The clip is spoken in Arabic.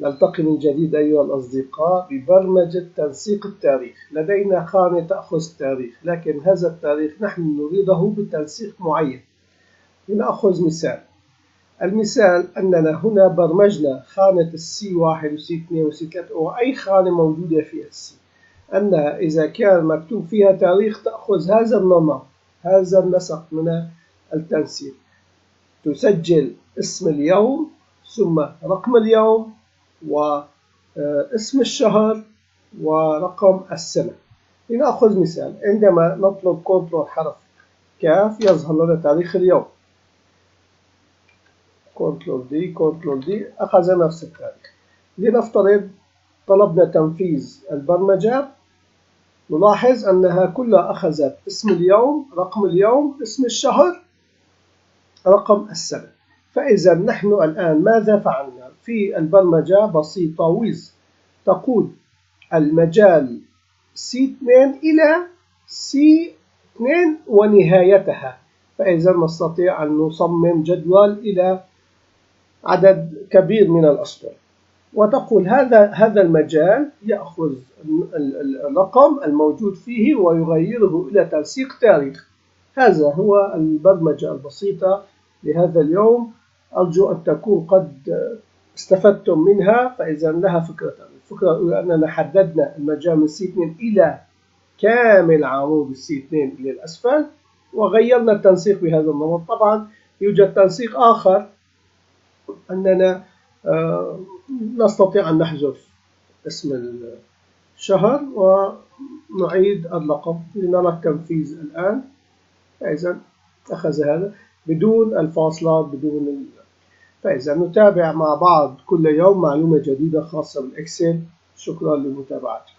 نلتقي من جديد أيها الأصدقاء ببرمجة تنسيق التاريخ. لدينا خانة تأخذ التاريخ، لكن هذا التاريخ نحن نريده بتنسيق معين. لنأخذ مثال. المثال أننا هنا برمجنا خانة السي 1 وسي 2 وسي 3 أو أي خانة موجودة فيها السي، أنها إذا كان مكتوب فيها تاريخ تأخذ هذا النمط، هذا النسق من التنسيق. تسجل اسم اليوم ثم رقم اليوم واسم الشهر ورقم السنة. لنأخذ مثال. عندما نطلب كنترول حرف كاف يظهر لنا تاريخ اليوم. كنترول دي أخذ نفس التاريخ. لنفترض طلبنا تنفيذ البرمجة، نلاحظ أنها كلها أخذت اسم اليوم، رقم اليوم، اسم الشهر، رقم السنة. فإذا نحن الآن ماذا فعلنا؟ في البرمجة بسيطة ويز تقول المجال C2 إلى C2 ونهايتها. فإذا نستطيع أن نصمم جدول إلى عدد كبير من الأسطر، وتقول هذا المجال يأخذ الرقم الموجود فيه ويغيره إلى تنسيق تاريخ. هذا هو البرمجة البسيطة لهذا اليوم. أرجو أن تكون قد استفدتم منها. فإذا لها فكرتان. الفكرة الأولى أننا حددنا المجال من C2 إلى كامل عمود C2 إلى الأسفل، وغيرنا التنسيق بهذا النمط. طبعا يوجد تنسيق آخر، أننا نستطيع أن نحذف اسم الشهر ونعيد الرقم. لنرى التنفيذ الآن. فإذا أخذ هذا بدون الفاصلات فإذا نتابع مع بعض كل يوم معلومة جديدة خاصة بالإكسل. شكرا لمتابعتكم.